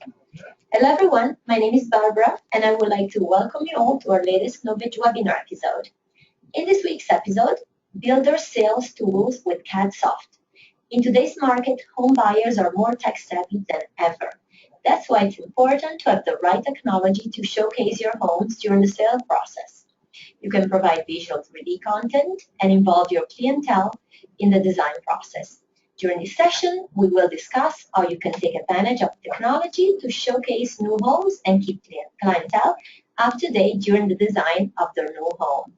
Hello everyone, my name is Barbara and I would like to welcome you all to our latest Novedge Webinar episode. In this week's episode, Builder Sales Tools with Cadsoft. In today's market, home buyers are more tech savvy than ever. That's why it's important to have the right technology to showcase your homes during the sale process. You can provide visual 3D content and involve your clientele in the design process. During this session, we will discuss how you can take advantage of technology to showcase new homes and keep clientele up to date during the design of their new home.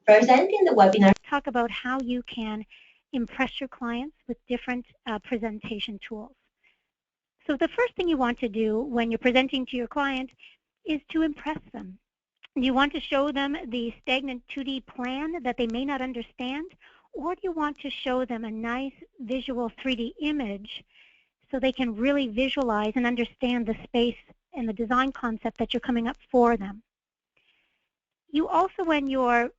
Presenting the webinar, talk about how you can impress your clients with different presentation tools. So the first thing you want to do when you're presenting to your client is to impress them. You want to show them the stagnant 2D plan that they may not understand, or do you want to show them a nice visual 3D image so they can really visualize and understand the space and the design concept that you're coming up for them? You also, when you're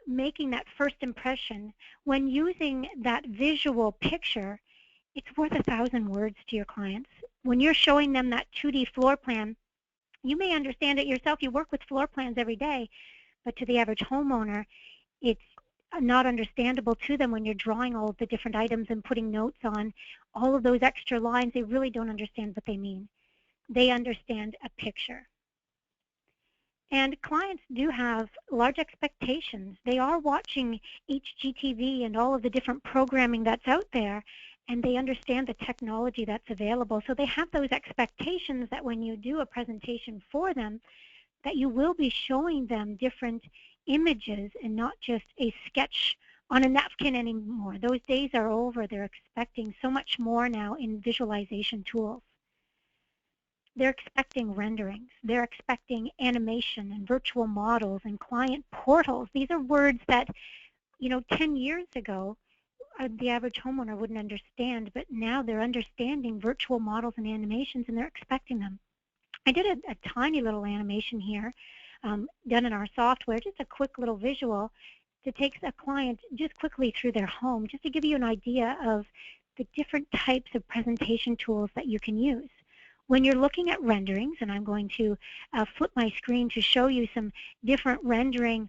making that first impression, when using that visual picture, it's worth 1,000 words to your clients. When you're showing them that 2D floor plan, you may understand it yourself. You work with floor plans every day, but to the average homeowner, it's not understandable to them when you're drawing all of the different items and putting notes on all of those extra lines. They really don't understand what they mean. They understand a picture. And clients do have large expectations. They are watching HGTV and all of the different programming that's out there, and they understand the technology that's available. So they have those expectations that when you do a presentation for them, that you will be showing them different images and not just a sketch on a napkin anymore. Those days are over. They're expecting so much more now in visualization tools. They're expecting renderings. They're expecting animation and virtual models and client portals. These are words that, 10 years ago, the average homeowner wouldn't understand, but now they're understanding virtual models and animations, and they're expecting them. I did a tiny little animation here done in our software, just a quick little visual that takes a client just quickly through their home, just to give you an idea of the different types of presentation tools that you can use. When you're looking at renderings, and I'm going to flip my screen to show you some different rendering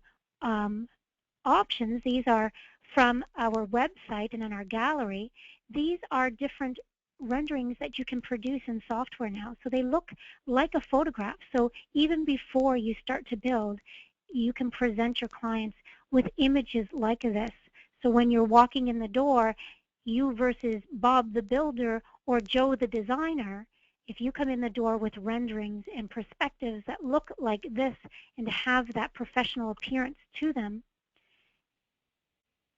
options. These are from our website and in our gallery. These are different renderings that you can produce in software now. So they look like a photograph. So even before you start to build, you can present your clients with images like this. So when you're walking in the door, you versus Bob the builder or Joe the designer, if you come in the door with renderings and perspectives that look like this and have that professional appearance to them,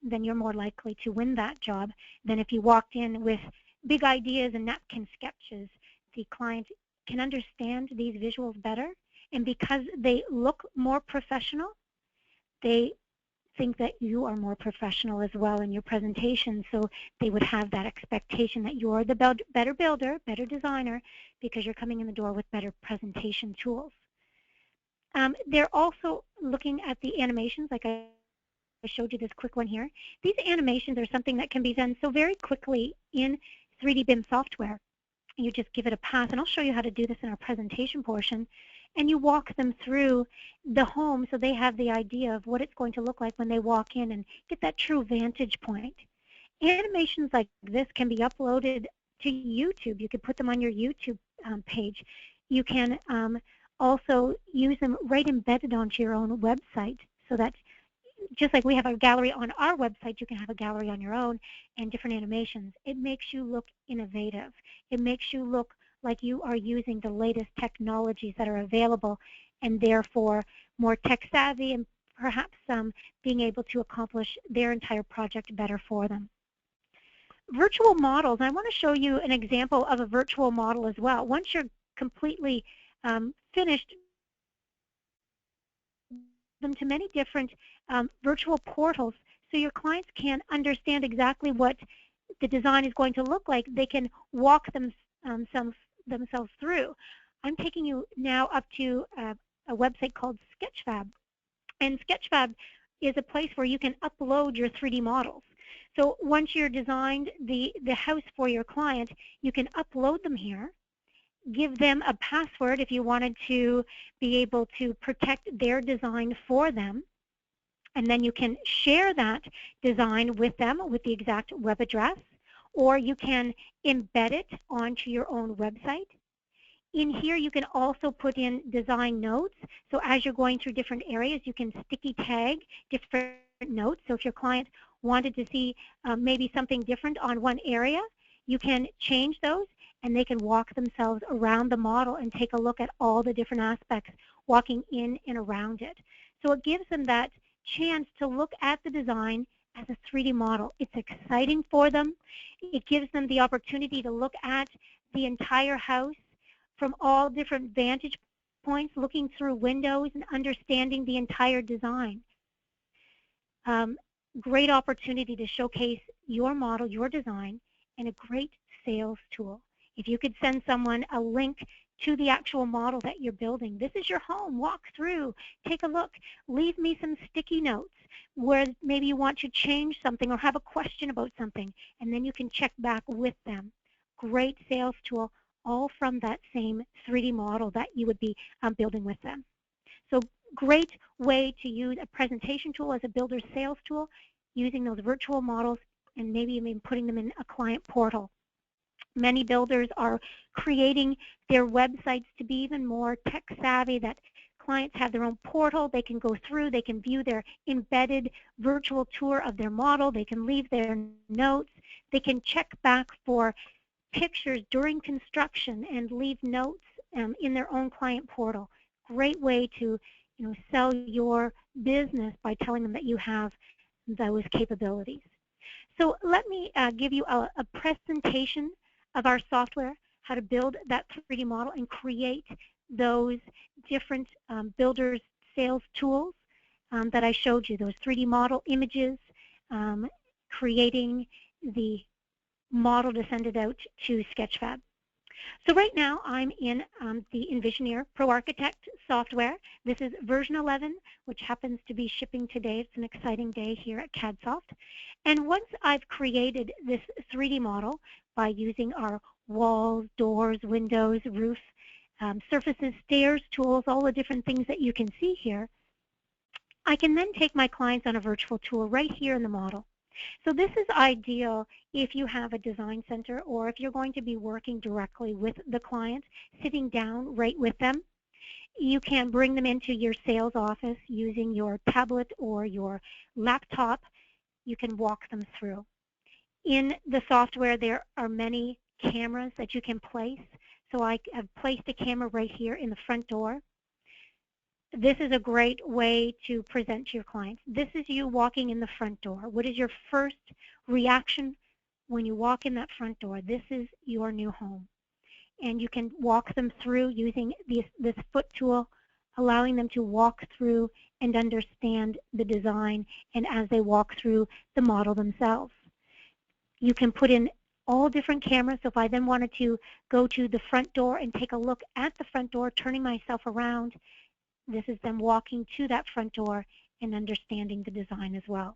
then you're more likely to win that job than if you walked in with big ideas and napkin sketches. The client can understand these visuals better, and because they look more professional, they think that you are more professional as well in your presentation, so they would have that expectation that you're the better builder, better designer, because you're coming in the door with better presentation tools. They're also looking at the animations, like I showed you this quick one here. These animations are something that can be done so very quickly in 3D BIM software. You just give it a pass, and I'll show you how to do this in our presentation portion, and you walk them through the home so they have the idea of what it's going to look like when they walk in and get that true vantage point. Animations like this can be uploaded to YouTube. You can put them on your YouTube page. You can also use them right embedded onto your own website, so that just like we have a gallery on our website, you can have a gallery on your own and different animations. It makes you look innovative. It makes you look like you are using the latest technologies that are available, and therefore more tech savvy, and perhaps being able to accomplish their entire project better for them. Virtual models, I want to show you an example of a virtual model as well. Once you're completely finished, them to many different virtual portals so your clients can understand exactly what the design is going to look like. They can walk themselves through. I'm taking you now up to a website called Sketchfab. And Sketchfab is a place where you can upload your 3D models. So once you're designed the house for your client, you can upload them here. give them a password if you wanted to be able to protect their design for them. And then you can share that design with them with the exact web address, or you can embed it onto your own website. In here, you can also put in design notes. So as you're going through different areas, you can sticky tag different notes. So if your client wanted to see maybe something different on one area, you can change those, and they can walk themselves around the model and take a look at all the different aspects walking in and around it. So it gives them that chance to look at the design as a 3D model. It's exciting for them. It gives them the opportunity to look at the entire house from all different vantage points, looking through windows and understanding the entire design. Great opportunity to showcase your model, your design, and a great sales tool. If you could send someone a link to the actual model that you're building. This is your home. Walk through. Take a look. Leave me some sticky notes where maybe you want to change something or have a question about something, and then you can check back with them. Great sales tool, all from that same 3D model that you would be building with them. So great way to use a presentation tool as a builder's sales tool, using those virtual models and maybe even putting them in a client portal. Many builders are creating their websites to be even more tech savvy, that clients have their own portal. They can go through, they can view their embedded virtual tour of their model, they can leave their notes, they can check back for pictures during construction and leave notes in their own client portal. Great way to sell your business by telling them that you have those capabilities. So let me give you a presentation of our software, how to build that 3D model and create those different builders sales tools that I showed you, those 3D model images, creating the model to send it out to Sketchfab. So right now I'm in the Envision Air Pro Architect software. This is version 11, which happens to be shipping today. It's an exciting day here at Cadsoft. And once I've created this 3D model by using our walls, doors, windows, roof, surfaces, stairs, tools, all the different things that you can see here, I can then take my clients on a virtual tour right here in the model. So this is ideal if you have a design center or if you're going to be working directly with the client, sitting down right with them. You can bring them into your sales office using your tablet or your laptop. You can walk them through. In the software, there are many cameras that you can place. So I have placed a camera right here in the front door. This is a great way to present to your clients. This is you walking in the front door. What is your first reaction when you walk in that front door? This is your new home. And you can walk them through using this foot tool, allowing them to walk through and understand the design, and as they walk through the model themselves. You can put in all different cameras. So if I then wanted to go to the front door and take a look at the front door, turning myself around, this is them walking to that front door and understanding the design as well.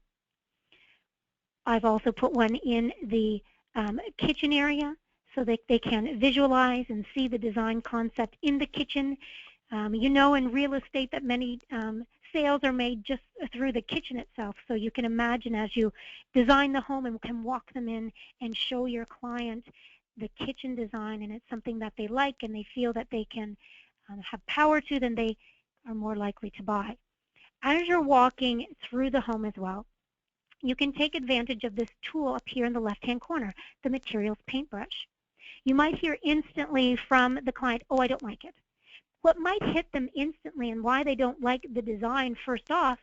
I've also put one in the kitchen area so that they can visualize and see the design concept in the kitchen. You know, in real estate that many sales are made just through the kitchen itself. So you can imagine as you design the home and can walk them in and show your client the kitchen design, and it's something that they like and they feel that they can have power to, then they are more likely to buy. As you're walking through the home as well, you can take advantage of this tool up here in the left-hand corner, the materials paintbrush. You might hear instantly from the client, oh, I don't like it. What might hit them instantly and why they don't like the design first off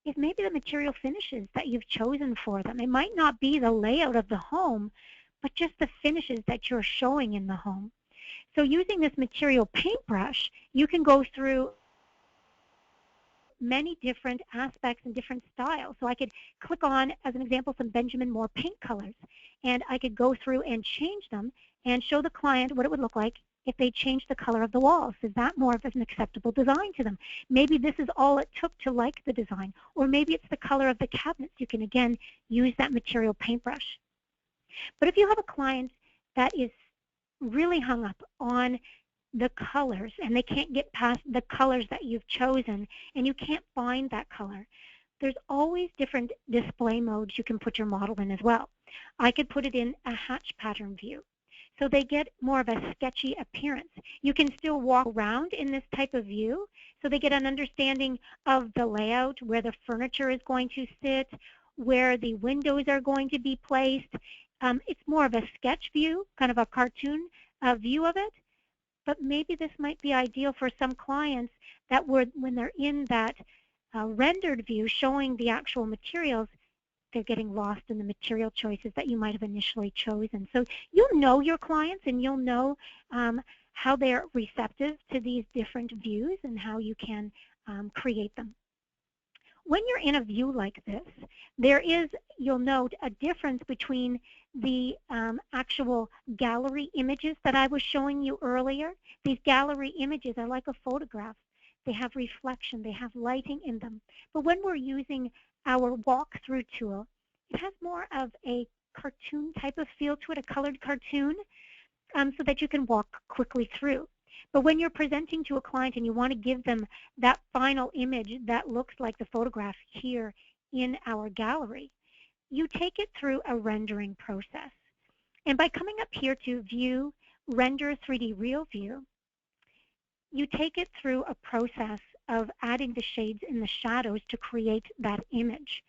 is maybe the material finishes that you've chosen for them. It might not be the layout of the home, but just the finishes that you're showing in the home. So using this material paintbrush, you can go through many different aspects and different styles. So I could click on, as an example, some Benjamin Moore paint colors, and I could go through and change them and show the client what it would look like if they changed the color of the walls. Is that more of an acceptable design to them? Maybe this is all it took to like the design, or maybe it's the color of the cabinets. You can, again, use that material paintbrush. But if you have a client that is really hung up on the colors, and they can't get past the colors that you've chosen, and you can't find that color. There's always different display modes you can put your model in as well. I could put it in a hatch pattern view, so they get more of a sketchy appearance. You can still walk around in this type of view, so they get an understanding of the layout, where the furniture is going to sit, where the windows are going to be placed. It's more of a sketch view, kind of a cartoon view of it. But maybe this might be ideal for some clients that when they're in that rendered view showing the actual materials, they're getting lost in the material choices that you might have initially chosen. So you'll know your clients, and you'll know how they're receptive to these different views and how you can create them. When you're in a view like this, there is, you'll note, a difference between the actual gallery images that I was showing you earlier. These gallery images are like a photograph. They have reflection, they have lighting in them. But when we're using our walkthrough tool, it has more of a cartoon type of feel to it, a colored cartoon, so that you can walk quickly through. But when you're presenting to a client and you want to give them that final image that looks like the photograph here in our gallery, you take it through a rendering process. And by coming up here to View, Render 3D Real View, you take it through a process of adding the shades and the shadows to create that image.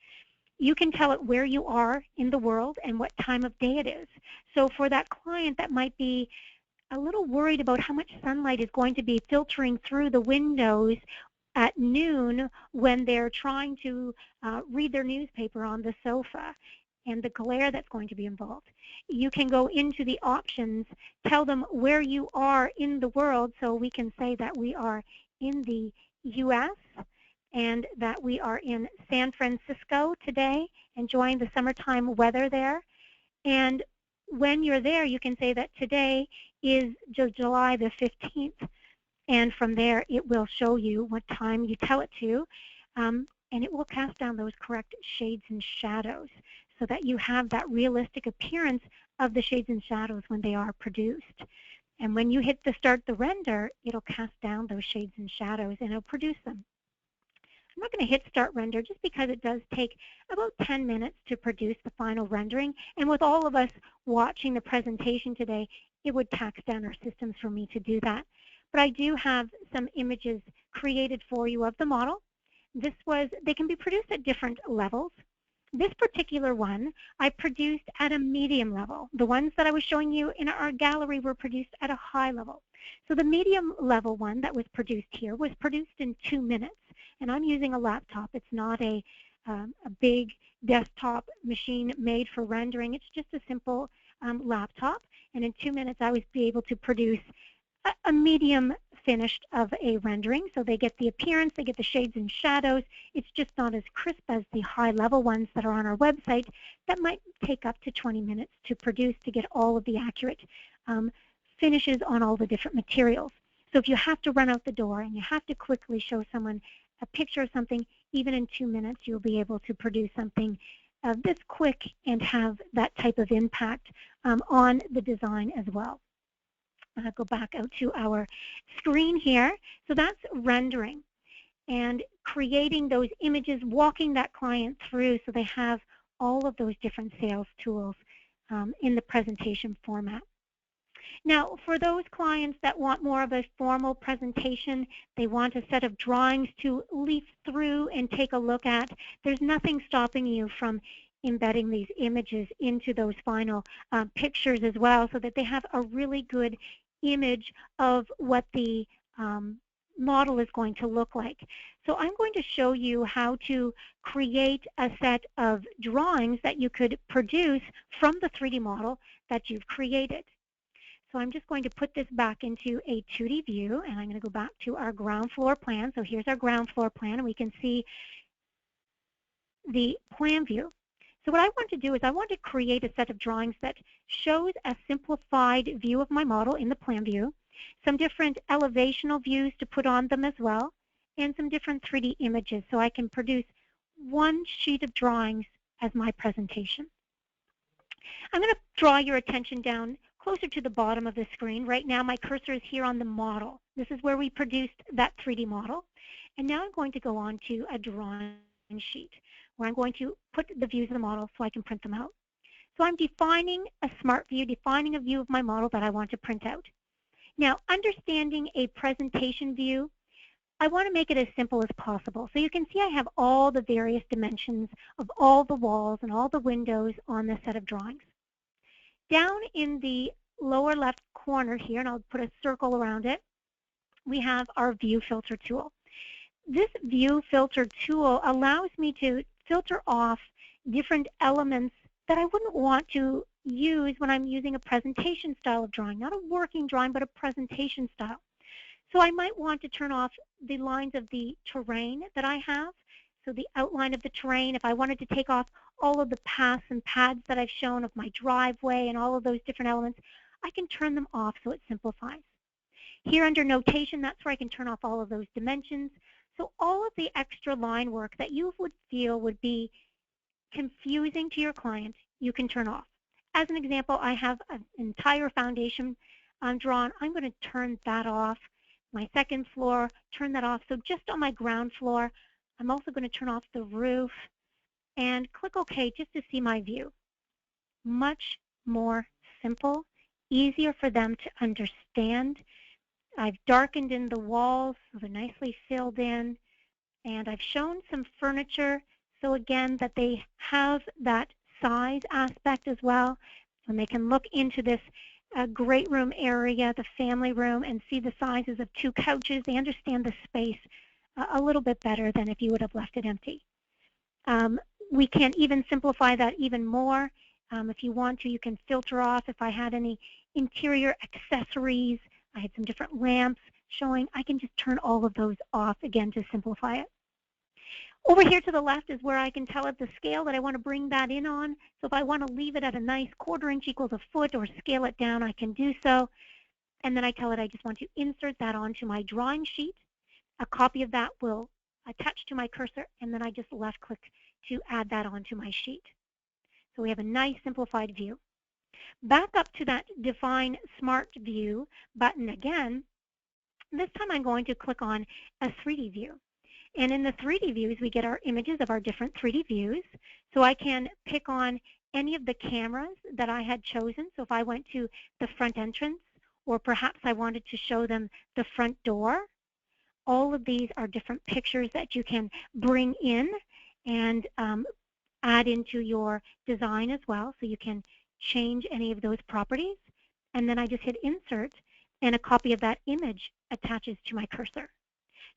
You can tell it where you are in the world and what time of day it is. So for that client that might be a little worried about how much sunlight is going to be filtering through the windows at noon when they're trying to read their newspaper on the sofa, and the glare that's going to be involved. You can go into the options, tell them where you are in the world, so we can say that we are in the US and that we are in San Francisco today, enjoying the summertime weather there. And when you're there, you can say that today is July the 15th, and from there it will show you what time you tell it to, and it will cast down those correct shades and shadows so that you have that realistic appearance of the shades and shadows when they are produced. And when you hit the start the render, it'll cast down those shades and shadows and it'll produce them. I'm not going to hit start render just because it does take about 10 minutes to produce the final rendering. And with all of us watching the presentation today, it would tax down our systems for me to do that. But I do have some images created for you of the model. They can be produced at different levels. This particular one I produced at a medium level. The ones that I was showing you in our gallery were produced at a high level. So the medium level one that was produced here was produced in 2 minutes. And I'm using a laptop. It's not a big desktop machine made for rendering. It's just a simple laptop. And in 2 minutes, I was able to produce a medium finished of a rendering. So they get the appearance, they get the shades and shadows. It's just not as crisp as the high-level ones that are on our website that might take up to 20 minutes to produce to get all of the accurate finishes on all the different materials. So if you have to run out the door and you have to quickly show someone a picture of something, even in 2 minutes, you'll be able to produce something this quick and have that type of impact on the design as well. I'll go back out to our screen here. So that's rendering and creating those images, walking that client through so they have all of those different sales tools in the presentation format. Now, for those clients that want more of a formal presentation, they want a set of drawings to leaf through and take a look at, there's nothing stopping you from embedding these images into those final pictures as well so that they have a really good image of what the model is going to look like. So I'm going to show you how to create a set of drawings that you could produce from the 3D model that you've created. So I'm just going to put this back into a 2D view, and I'm going to go back to our ground floor plan. So here's our ground floor plan, and we can see the plan view. So what I want to do is I want to create a set of drawings that shows a simplified view of my model in the plan view, some different elevational views to put on them as well, and some different 3D images so I can produce one sheet of drawings as my presentation. I'm going to draw your attention down closer to the bottom of the screen. Right now my cursor is here on the model. This is where we produced that 3D model. And now I'm going to go on to a drawing sheet where I'm going to put the views of the model so I can print them out. So I'm defining a smart view, defining a view of my model that I want to print out. Now, understanding a presentation view, I want to make it as simple as possible. So you can see I have all the various dimensions of all the walls and all the windows on this set of drawings. Down in the lower left corner here, and I'll put a circle around it, we have our view filter tool. This view filter tool allows me to filter off different elements that I wouldn't want to use when I'm using a presentation style of drawing, not a working drawing, but a presentation style. So I might want to turn off the lines of the terrain that I have. So the outline of the terrain, if I wanted to take off all of the paths and pads that I've shown of my driveway and all of those different elements, I can turn them off so it simplifies. Here under notation, that's where I can turn off all of those dimensions. So all of the extra line work that you would feel would be confusing to your client, you can turn off. As an example, I have an entire foundation drawn. I'm going to turn that off. My second floor, turn that off. So just on my ground floor, I'm also going to turn off the roof and click OK just to see my view. Much more simple, easier for them to understand. I've darkened in the walls, so they're nicely filled in, and I've shown some furniture, so again that they have that size aspect as well, and they can look into this great room area, the family room, and see the sizes of 2 couches. They understand the space a little bit better than if you would have left it empty. We can even simplify that even more. If you want to, you can filter off if I had any interior accessories. I had some different lamps showing. I can just turn all of those off again to simplify it. Over here to the left is where I can tell it the scale that I want to bring that in on. So if I want to leave it at a nice 1/4 inch equals a foot or scale it down, I can do so. And then I tell it I just want to insert that onto my drawing sheet. A copy of that will attach to my cursor, and then I just left click to add that onto my sheet. So we have a nice simplified view. Back up to that Define Smart View button again. This time I'm going to click on a 3D view. And in the 3D views, we get our images of our different 3D views. So I can pick on any of the cameras that I had chosen. So if I went to the front entrance, or perhaps I wanted to show them the front door, all of these are different pictures that you can bring in and add into your design as well. So you can change any of those properties. And then I just hit Insert, and a copy of that image attaches to my cursor.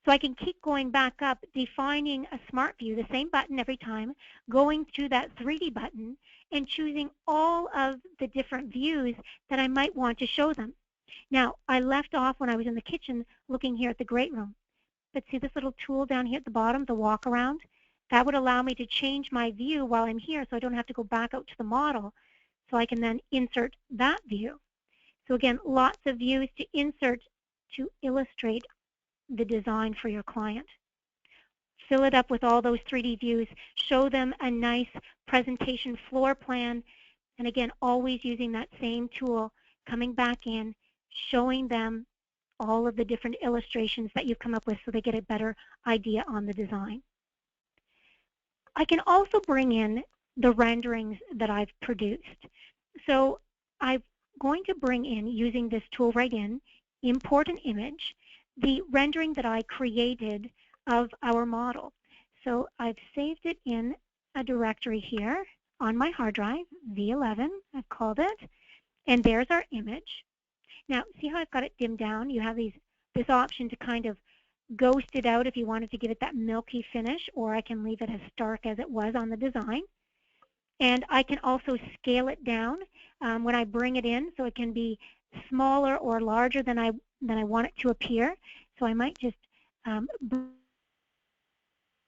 So I can keep going back up, defining a smart view, the same button every time, going to that 3D button and choosing all of the different views that I might want to show them. Now, I left off when I was in the kitchen looking here at the great room. But see this little tool down here at the bottom, the walk around? That would allow me to change my view while I'm here so I don't have to go back out to the model. So I can then insert that view. So again, lots of views to insert to illustrate the design for your client. Fill it up with all those 3D views. Show them a nice presentation floor plan. And again, always using that same tool, coming back in, showing them all of the different illustrations that you've come up with so they get a better idea on the design. I can also bring in the renderings that I've produced. So I'm going to bring in, using this tool right in, import an image, the rendering that I created of our model. So I've saved it in a directory here on my hard drive, V11, I've called it, and there's our image. Now, see how I've got it dimmed down? You have this option to kind of ghost it out if you wanted to give it that milky finish, or I can leave it as stark as it was on the design. And I can also scale it down when I bring it in, so it can be smaller or larger than I want it to appear. So I might just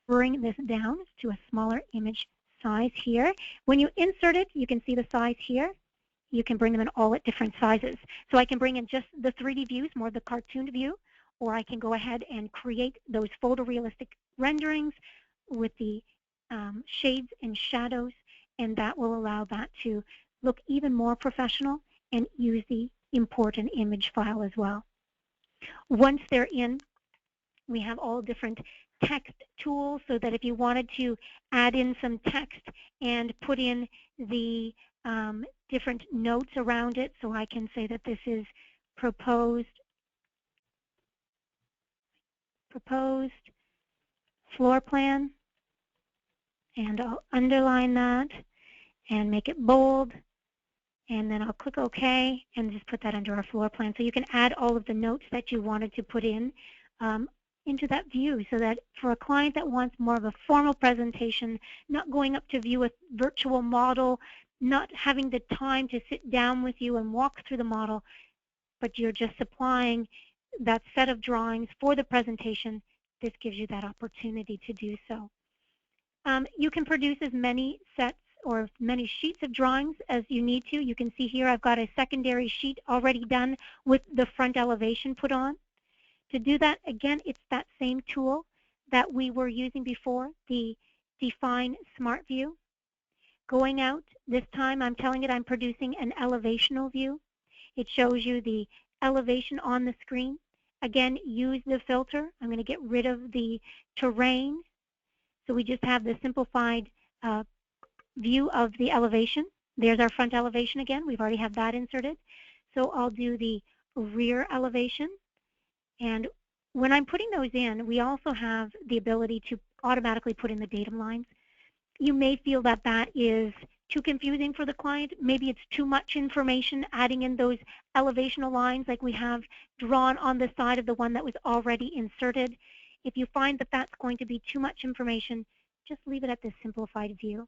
bring this down to a smaller image size here. When you insert it, you can see the size here. You can bring them in all at different sizes. So I can bring in just the 3D views, more the cartoon view, or I can go ahead and create those photorealistic renderings with the shades and shadows, and that will allow that to look even more professional and use the import an image file as well. Once they're in, we have all different text tools so that if you wanted to add in some text and put in the different notes around it, so I can say that this is proposed floor plan, and I'll underline that and make it bold, and then I'll click OK and just put that under our floor plan. So you can add all of the notes that you wanted to put in into that view, so that for a client that wants more of a formal presentation, not going up to view a virtual model, not having the time to sit down with you and walk through the model, but you're just supplying that set of drawings for the presentation, this gives you that opportunity to do so. You can produce as many sets or many sheets of drawings as you need to. You can see here I've got a secondary sheet already done with the front elevation put on. To do that, again, it's that same tool that we were using before, the Define Smart View. Going out, this time I'm telling it I'm producing an elevational view. It shows you the elevation on the screen. Again, use the filter. I'm going to get rid of the terrain. So we just have the simplified view of the elevation. There's our front elevation again. We've already have that inserted. So I'll do the rear elevation. And when I'm putting those in, we also have the ability to automatically put in the datum lines. You may feel that that is too confusing for the client. Maybe it's too much information, adding in those elevational lines like we have drawn on the side of the one that was already inserted. If you find that that's going to be too much information, just leave it at this simplified view.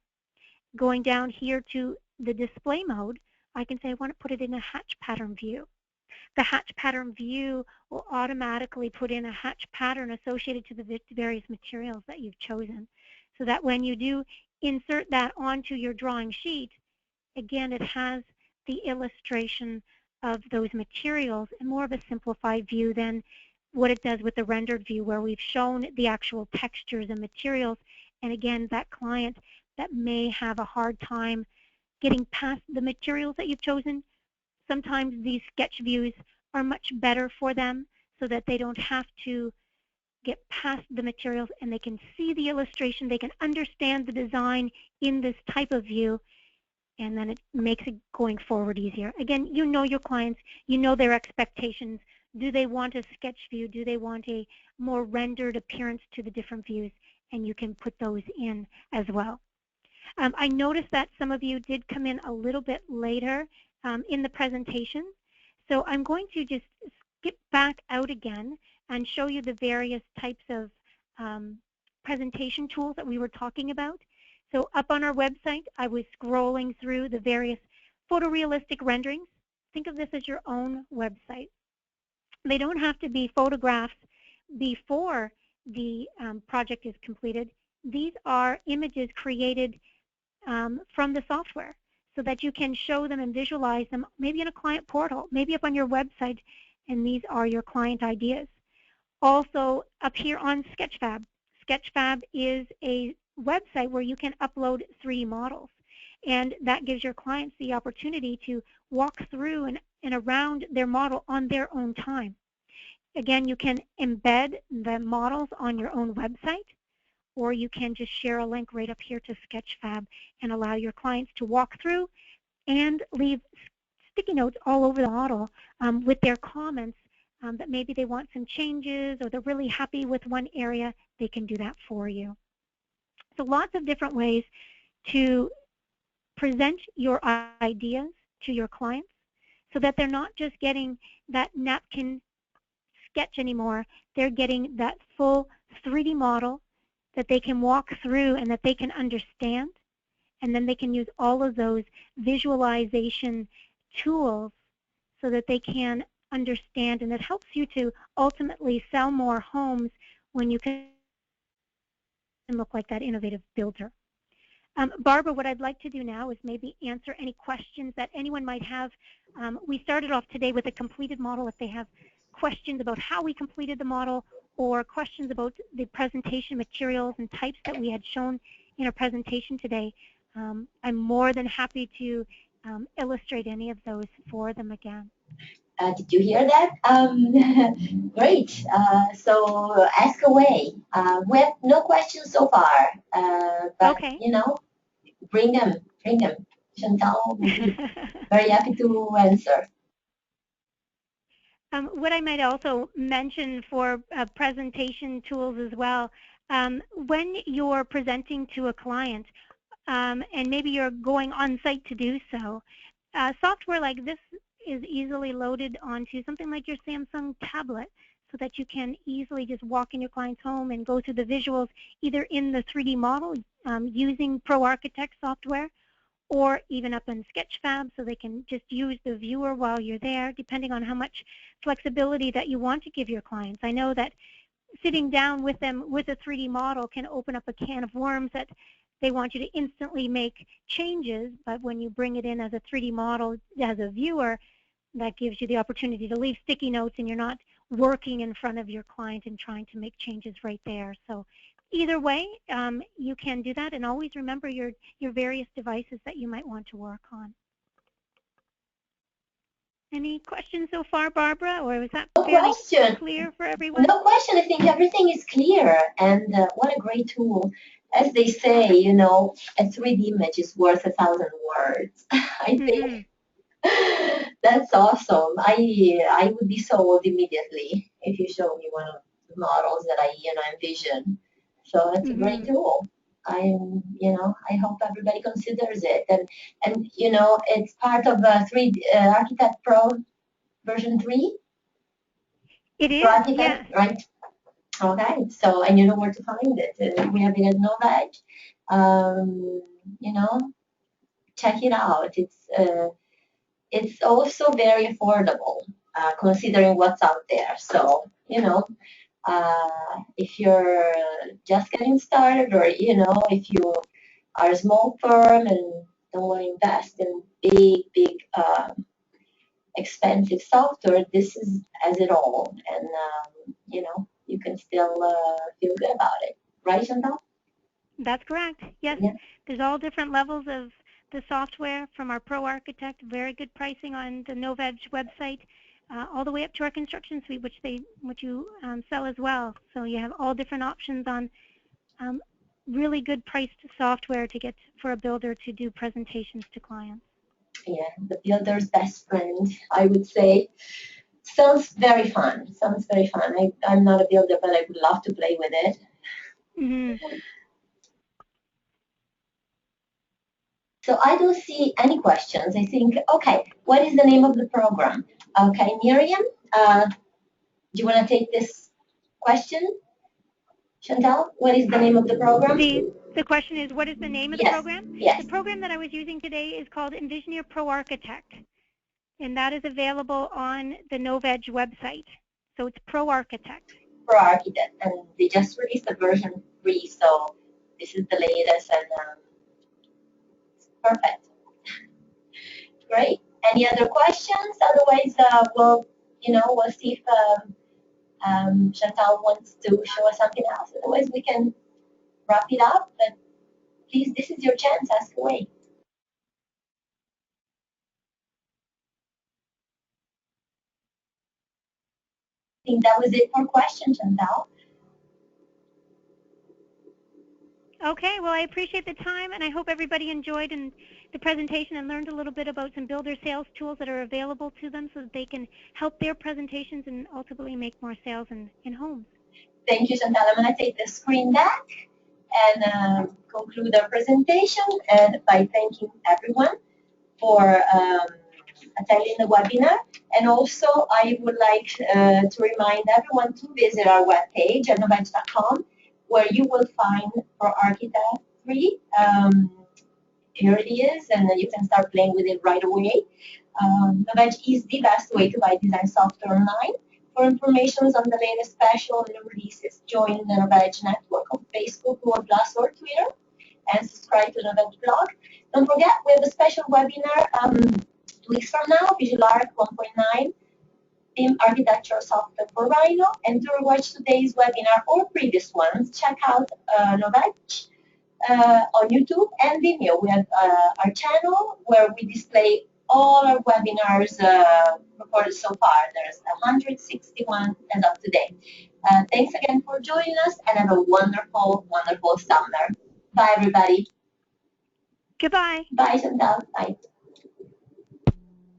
Going down here to the display mode, I can say I want to put it in a hatch pattern view. The hatch pattern view will automatically put in a hatch pattern associated to the various materials that you've chosen, so that when you do insert that onto your drawing sheet, again, it has the illustration of those materials in more of a simplified view than what it does with the rendered view, where we've shown the actual textures and materials. And again, that client that may have a hard time getting past the materials that you've chosen, sometimes these sketch views are much better for them, so that they don't have to get past the materials and they can see the illustration, they can understand the design in this type of view, and then it makes it going forward easier. Again, you know your clients, you know their expectations. Do they want a sketch view? Do they want a more rendered appearance to the different views? And you can put those in as well. I noticed that some of you did come in a little bit later in the presentation. So I'm going to just skip back out again and show you the various types of presentation tools that we were talking about. So up on our website, I was scrolling through the various photorealistic renderings. Think of this as your own website. They don't have to be photographs before the project is completed. These are images created from the software, so that you can show them and visualize them maybe in a client portal, maybe up on your website, and these are your client ideas. Also up here on Sketchfab. Sketchfab is a website where you can upload 3D models, and that gives your clients the opportunity to walk through and around their model on their own time. Again, you can embed the models on your own website, or you can just share a link right up here to Sketchfab and allow your clients to walk through and leave sticky notes all over the model with their comments that maybe they want some changes or they're really happy with one area. They can do that for you. So lots of different ways to present your ideas to your clients, so that they're not just getting that napkin sketch anymore. They're getting that full 3D model that they can walk through and that they can understand, and then they can use all of those visualization tools so that they can understand, and it helps you to ultimately sell more homes when you can look like that innovative builder. Barbara, what I'd like to do now is maybe answer any questions that anyone might have. We started off today with a completed model. If they have questions about how we completed the model, or questions about the presentation materials and types that we had shown in our presentation today, I'm more than happy to illustrate any of those for them again. Did you hear that? Great. So ask away. We have no questions so far, but Okay. bring them, bring them. Chantale will be very happy to answer. What I might also mention for presentation tools as well, when you're presenting to a client, and maybe you're going on site to do so, software like this is easily loaded onto something like your Samsung tablet so that you can easily just walk in your client's home and go through the visuals either in the 3D model using Pro Architect software, or even up in Sketchfab, so they can just use the viewer while you're there, depending on how much flexibility that you want to give your clients. I know that sitting down with them with a 3D model can open up a can of worms that they want you to instantly make changes, but when you bring it in as a 3D model as a viewer, that gives you the opportunity to leave sticky notes and you're not working in front of your client and trying to make changes right there. So either way, you can do that, and always remember your various devices that you might want to work on. Any questions so far, Barbara, or was that fairly clear for everyone? No question. I think everything is clear, and what a great tool. As they say, a 3D image is worth 1,000 words. I think that's awesome. I would be sold immediately if you show me one of the models that I envision. So it's a great tool. I hope everybody considers it, and it's part of 3D Architect Pro version 3. It is, yeah. Right. Okay. So, and you know where to find it. We have it at Novedge. Check it out. It's also very affordable, considering what's out there. So, if you're just getting started, or if you are a small firm and don't want to invest in big expensive software, this is as it all, and you can still feel good about it, right, Chantale? That's correct. Yes, yeah. There's all different levels of the software from our Pro Architect, very good pricing on the Novedge website, all the way up to our construction suite, which you sell as well. So you have all different options on really good priced software to get for a builder to do presentations to clients. Yeah, the builder's best friend, I would say. Sounds very fun. I'm not a builder, but I would love to play with it. So I don't see any questions. I think, okay, what is the name of the program? Okay, Miriam, do you want to take this question? Chantale, what is the name of the program? The question is, what is the name of the program? Yes. The program that I was using today is called Envision Air Pro Architect, and that is available on the Novedge website. So it's Pro Architect. Pro Architect, and they just released the version 3, so this is the latest, and perfect. Great. Any other questions? Otherwise, we'll see if Chantale wants to show us something else. Otherwise, we can wrap it up. But please, this is your chance. Ask away. I think that was it for questions, Chantale. Okay, well, I appreciate the time, and I hope everybody enjoyed the presentation and learned a little bit about some builder sales tools that are available to them so that they can help their presentations and ultimately make more sales in homes. Thank you, Chantale. I'm going to take the screen back and conclude our presentation and by thanking everyone for attending the webinar. And also, I would like to remind everyone to visit our webpage at novedge.com, where you will find Pro Architect 3. Here it is, and you can start playing with it right away. Novedge is the best way to buy design software online. For information on the latest special and new releases, join the Novedge network on Facebook, Google+, or Twitter, and subscribe to the Novedge blog. Don't forget, we have a special webinar 2 weeks from now, Visual Art 1.9. Theme architectural software for Rhino, and to watch today's webinar or previous ones, check out Novedge on YouTube and Vimeo. We have our channel where we display all our webinars recorded so far. There's 161 as of today. Thanks again for joining us, and have a wonderful, wonderful summer. Bye, everybody. Goodbye. Bye, Chantale. Bye.